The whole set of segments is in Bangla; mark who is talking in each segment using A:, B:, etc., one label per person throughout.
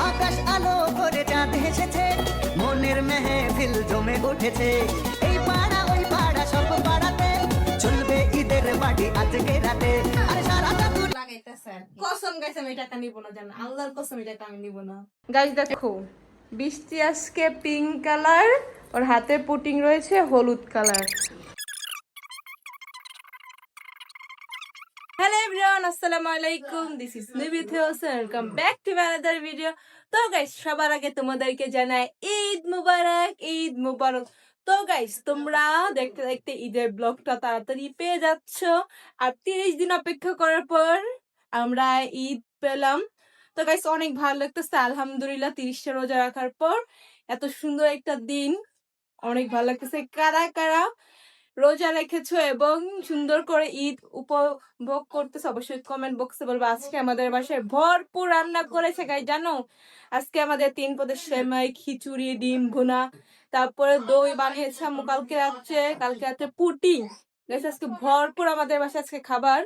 A: আকাশ আলো করে চাঁদ হেসেছে, মনের মেহফিল জমে উঠেছে। এই পাড়া ওই পাড়া সব পাড়াতে চলবে ঈদের পার্টি আজকে রাতে। আর সারাটা
B: কসম গাইস আমি এটা নিব না, জান আল্লাহর কসম এটা আমি নিব না। গাইস দেখো বৃষ্টি আজকে পিঙ্ক কালার, ওর হাতে পুটিং রয়েছে হলুদ কালার। হ্যালো এভরিওয়ান, আসসালামু আলাইকুম, this is Nibith Hossain, welcome back to my another video. তো গাইস সবার আগে তোমাদেরকে জানাই ঈদ মুবারক, ঈদ মুবারক। তো গাইস তোমরা দেখতে দেখতে ঈদের ব্লগটা তাড়াতাড়ি পেয়ে যাচ্ছ। আর 30 দিন অপেক্ষা করার পর আমরা ঈদ পেলাম। তো গাইস অনেক ভালো লাগতেছে আলহামদুলিল্লাহ, 30টা রোজা রাখার পর এত সুন্দর একটা দিন, অনেক ভালো লাগতেছে। কারা কারা রোজা রেখেছো এবং সুন্দর করে ঈদ উপভোগ করতেছো অবশ্যই কমেন্ট বক্সে বলবো। আজকে আমাদের বাসায় ভরপুর রান্না করেছে গাই, জানো আজকে আমাদের 3 পদের সেমাই, খিচুড়ি, ডিম ভুনা, তারপরে দই বানিয়েছে আম্মু কালকে রাত্রে পুটিং। গাইস আজকে ভরপুর আমাদের বাসায় আজকে খাবার।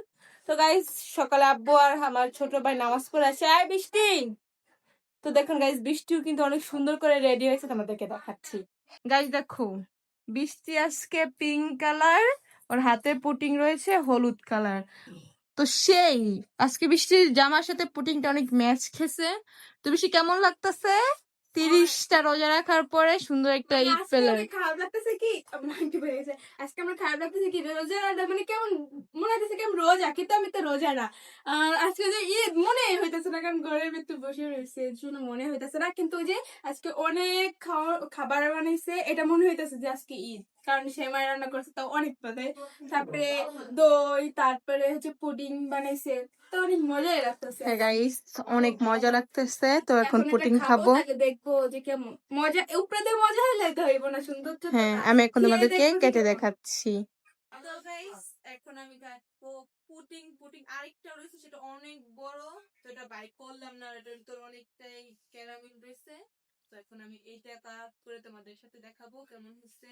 B: তো গাইস সকালে আব্বু আর আমার ছোট ভাই নামাজ পড়ে আসে, আয় বৃষ্টি। তো দেখুন গাইস বৃষ্টিও কিন্তু অনেক সুন্দর করে রেডি হয়েছে, তোমাদেরকে দেখাচ্ছি। গাইস দেখো বৃষ্টি আজকে পিঙ্ক কালার, ওর হাতে পুটিং রয়েছে হলুদ কালার। তো সেই আজকে বৃষ্টির জামার সাথে পুটিংটা অনেক ম্যাচ খেছে। তো বৃষ্টি কেমন লাগতেছে 30টা রোজা রাখার পরে সুন্দর একটা ঈদ পেলে? খারাপ লাগতেছে কি আজকে আমার খারাপ লাগতেছে কি রোজা মানে কেমন মনে হইতেছে কি আমি রোজা, কিন্তু আমি তো রোজা না। আর আজকে যে ঈদ মনে হইতেছে না, কারণ ঘরের ভিতর বসে রয়েছে এর জন্য মনে হইতেছে না। কিন্তু ওই যে আজকে অনেক খাবার বানাইছে, এটা মনে হইতেছে যে আজকে ঈদ, কারণ সেমাই রান্না করছে তো অনেক পদে, তারপরে দই, তারপরে হচ্ছে পুডিং বানাইছে, তো অনেক মজাই লাগতেছে। গাইস অনেক মজা লাগতেছে, তো এখন পুডিং খাবো, দেখবো যে কেমন মজা। উপরে দিয়ে মজা হলে তো হইব না, সুন্দর তো। হ্যাঁ আমি এখন তোমাদেরকে কেটে দেখাচ্ছি। তো গাইস এখন আমি কাটবো পুডিং। পুডিং আরেকটা রয়েছে সেটা অনেক বড়, তো এটা বাই করলাম না, এটা তো অনেকটাই ক্যারামেল রয়েছে। তো এখন আমি এইটা কাট করে তোমাদের সাথে দেখাবো কেমন হচ্ছে।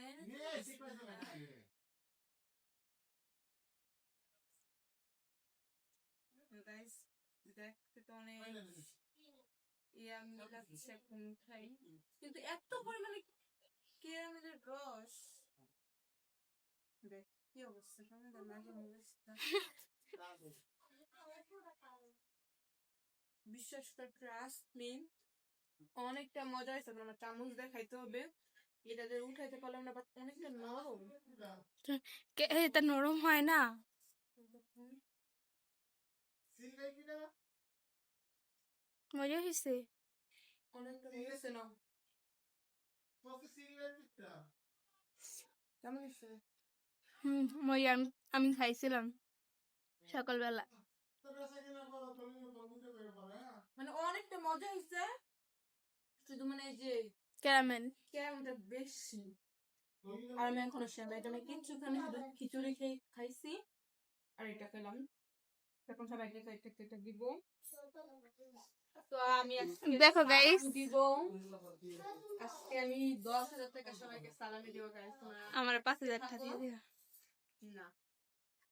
B: গাইস দেখতে তো অনেক ইয়ামি লাগছে, এখন খাই। কিন্তু এত পরিমাণে ক্যারামেলের রস, দেখ কি অবস্থা, কেমন অবস্থা। বিশ্বাস কর ট্রাস্ট মি, অনেকটা মজা হয়েছে। আমার চামচ দিয়ে খাইতে হবে, এটা যে উঠাইতে পারলাম না, বাট অনেকটা নরম। এটা নরম হয় না, মজা হয়েছে অনেকটা হয়েছে না। কেমন হয়েছে? মজা, আমি খাইছিলাম সকালবেলা, মানে অনেকটা মজা হয়েছে। শুধু মানে এই যে ক্যারামেলটা বেশি। আর আমি এখনো সেমাইটা আমি কিচ্ছু খানি, শুধু খিচুড়ি খাইছি আর এটা খেলাম। এখন সবাইকে একটা দিব। তো আমি দেখো গাইস দিব, আজকে আমি 10,000 টাকা সবাইকে সালামি দিব গাইস। আমার 5,000 টাকা দিয়ে দিও না,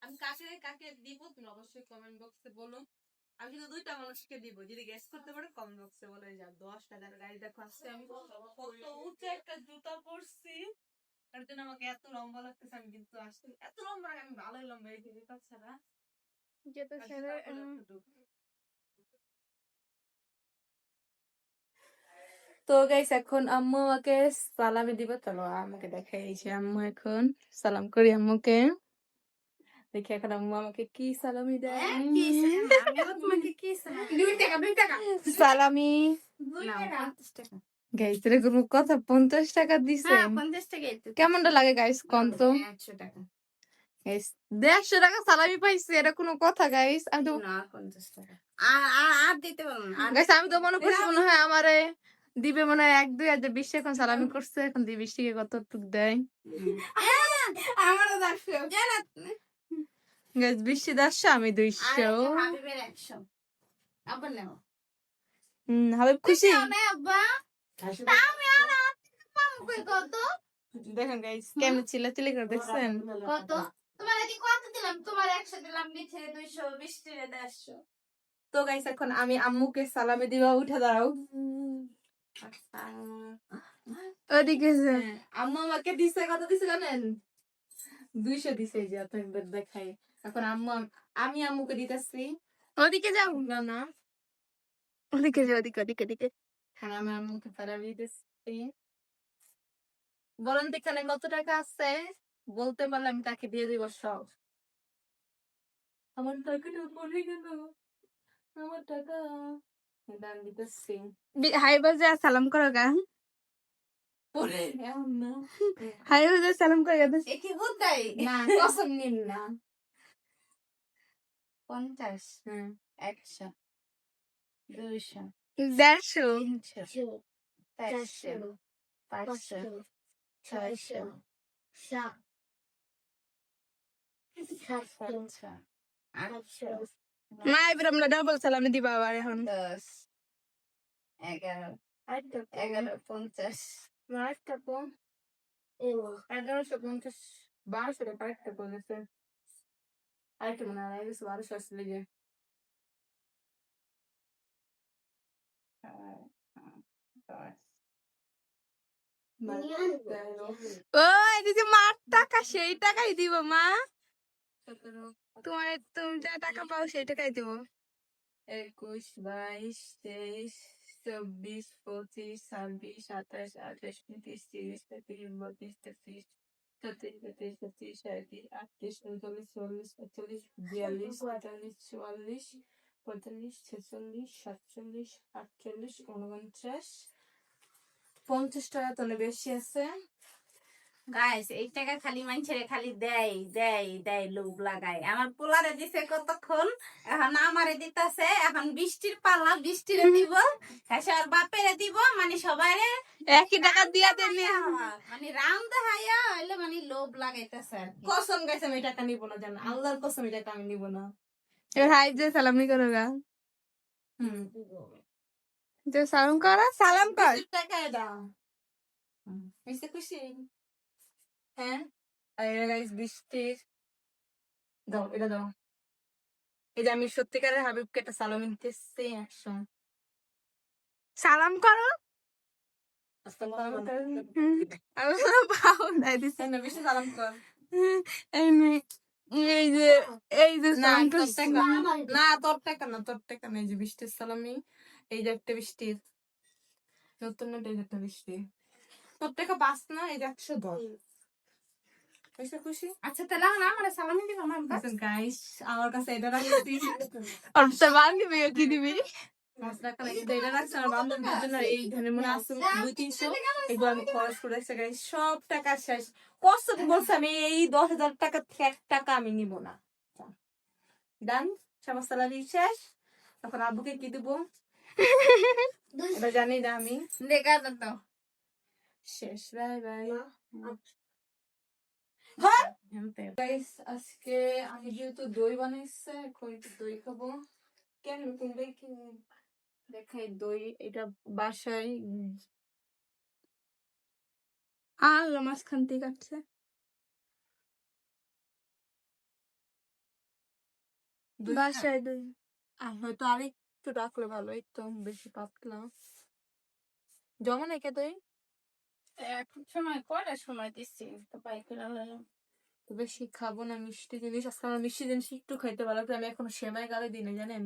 B: আমি কাকে কাকে দিব তুমি অবশ্যই কমেন্ট বক্সে বলো। আমি কিন্তু 2টা মানুষকে দিব, যদি গেস করতে পারো কমেন্ট বক্সে বলে যা 10 টাকার গাড়ি। দেখো আজকে আমি কত উঁচু একটা জুতা পরছি, তার জন্য আমাকে এত লম্বা লাগতেছে। আমি কিন্তু আসলে এত লম্বা আমি ভালোই লম্বা, এই জুতা ছাড়া যেটা ছাড়া। তো গাইস এখন আম্মু আমাকে সালামি দিব, চলো আমাকে দেখাই। এই যে আম্মু এখন সালাম করি আম্মুকে, দেখি এখন আম্মু আমাকে কি সালামি দেয়। সালামি গাইস, এরকম কথা 50 টাকা দিছে। 50 টাকা কেমনটা লাগে গাইস কোন তো? 100 টাকা গাইস, 150 টাকা সালামি পাইছি, এটা কোনো কথা গাইস? আমি তো না 50 টাকা আর দিতে পারবো না গাইস। আমি তো মনে করছি মনে হয় আমারে দিবে মনে হয় 1-2 20 এখন সালামি করছে, এখন দি 20 টাকা কতটুক দেয় আমারও 100 গাইস। 20 আমি 200। হাবিবের 100 আবার নাও। হাবিব খুশি আব্বা। আমি আর কত দেখেন গাইস কেমন চিল্লাচিল্লি করে, দেখছেন কত? তোমার এদিকে কত দিলাম? তোমার 100 দিলাম, নিচে 220 টাকা 150। তো গাইস এখন আমি আম্মুকে সালামি দিবা, উঠে দাঁড়াও।
C: ওদিকে যে।
B: আম্মু আমাকে দিছে, কত দিছে জানেন? 200 দিছে, এই যে আপনাদের দেখাই। এখন আমি আম্মুকে দিতেছি।
C: ওদিকে যাও,
B: না না,
C: ওদিকে যাও, ওদিকে।
B: এখন আমি আম্মুকে তারা দিতেছি। বলেন তো এখানে কত টাকা আছে? বলতে পারলে আমি তাকে দিয়ে দিব সব। আমার টাকাটা পড়ে গেল, আমার টাকা। এটা আমি দিতেছি।
C: হাই বাজে সালাম করো গা।
B: পরে এমন না।
C: হাই বাজে সালাম করে গা।
B: এ কি বুঝাই? না, কসম নিন না। 50, 100, 200,
C: 150
B: 300, 400, 500, 600, 700, 800,
C: মা এবার আমরা ডাবল সালামে দিবা আবার এখন।
B: 10, 11, 1150, 1150, 1200 টাকা একটা বলেছে। আরেকটা মনে হয় 1200 আসলে যে।
C: ও এদিকে মার টাকা সেই টাকাই দিব মা। তুমি যা টাকা পাও সেই টাকাই দিব।
B: 21, 22, 23, 24, 25, 26, 27, 28, 29, 30, 31, 32, 33, 34, 35, 36, 37, 38, 39, 40, 41, 42, 43, 44, 45, 46, 47, 48, 49, 50 টাকা তাহলে বেশি আছে।
D: গাইস এই টাকা খালি মানুষের খালি দেয় লোভ লাগায়। আমার পোলারে দিছে কতক্ষণ, এখন আমারে দিতাছে। এখন বৃষ্টির পালা, বৃষ্টিরে দিব, আর বাপেরে দিব, মানে সবাইরে
C: একই টাকা দিয়া দেনি।
D: মানে রাম দেখাইয়া হইলে মানে লোভ লাগাইতেছে আর কি।
B: কসম গাইছে আমি টাকা নিব না, জানো আল্লাহর কসম এই টাকা আমি নিব না।
C: এবার হাই যে সালামি করো গা। যে সালাম করা সালাম কর।
B: টাকা দাও। হইছে খুশি? হ্যাঁ, আর এটা গাইস বৃষ্টির। দাও, এটা দাও। এই যে আমি সত্যিকারের হাবিবকে একটা সালামি দিতেছি। একশো
C: সালাম করো।
B: সালাম কর।
C: আল্লাহ পাও নাই দিছে।
B: এই না, বেশি সালাম কর।
C: এই নে- এই যে
B: না,
C: সালাম
B: তোর
C: করছি।
B: টাকা না, তোর টাকা না, তোর টাকা না। এই যে বৃষ্টির সালামি, এই যে একটা বৃষ্টির নতুন নোট, এই যে একটা বৃষ্টি। তোর টাকা 5 না, এই যে 110। হইছে খুশি?
D: আচ্ছা তাহলে এখন আমার সালামি দিব না।
B: গাইস আমার কাছে এটা রাখছি।
C: আর তো বান্ধবী কি দিবি?
B: 5 টাকা লাগে এটা রাখছি আমার বান্ধবীর জন্য। এই ধরে মনে আছে 200-300, এগুলো আমি খরচ করে রাখছি গাইস। সব টাকা শেষ। কষ্ট বলছে আমি এই 10,000 টাকা থেকে 1 টাকা আমি নিব না। ডান, সবার স্যালারি শেষ। তখন আব্বুকে কি দিব এটা জানি না আমি।
D: দেখা তো
B: শেষ, বাই বাই। গাইস আজকে আমি যেহেতু দই বানাইছে, এখন একটু দই খাবো। কেন নতুন দই কিনে দেখাই। দই এটা বাসায়
C: আল্লাহ মাঝখান থেকে কাটছে।
B: দই
C: বাসায় দই।
B: আর হয়তো আরেকটু রাখলে ভালো, এই তো বেশি পাতলা জমা নাকি দই।
D: এখন সময় কয়টা সময় দিচ্ছি তো পাইকারি
B: তো বেশি খাবো না মিষ্টি জিনিস। আজকে আমার মিষ্টি জিনিস একটু খাইতে ভালো লাগে। আমি এখন সেমাই গালে দিই না, জানেন।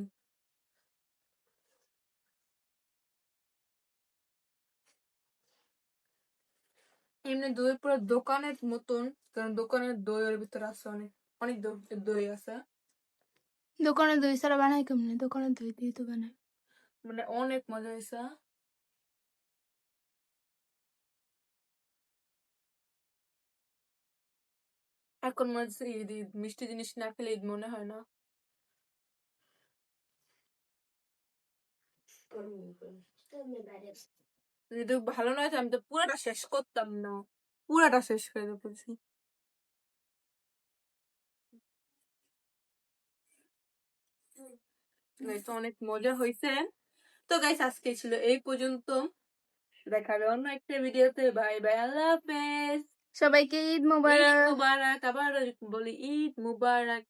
B: এমনি দই পুরো দোকানের মতন, কারণ দোকানের দই এর ভিতরে আছে অনেক অনেক দই আছে,
C: দোকানে দই ছাড়া বানাই কেমনে? দোকানে দই দিয়ে তো বানাই।
B: মানে অনেক মজা হয়েছে। এখন মনে হচ্ছে ঈদ মিষ্টি জিনিস না খেলে ঈদ মনে হয় না। যদি ভালো নয় তো আমি তো পুরাটা শেষ করতাম না, পুরাটা শেষ করে বলছি। তো অনেক মজা হয়েছে। তো গাইস আজকে ছিল এই পর্যন্ত, দেখাবে অন্য একটা ভিডিওতে। বাই বাই, আল্লাহ হাফেজ।
C: সবাইকে ঈদ
B: ঈদ
C: মোবারক।
B: মুবারক। আবার বলি ঈদ মুবারক।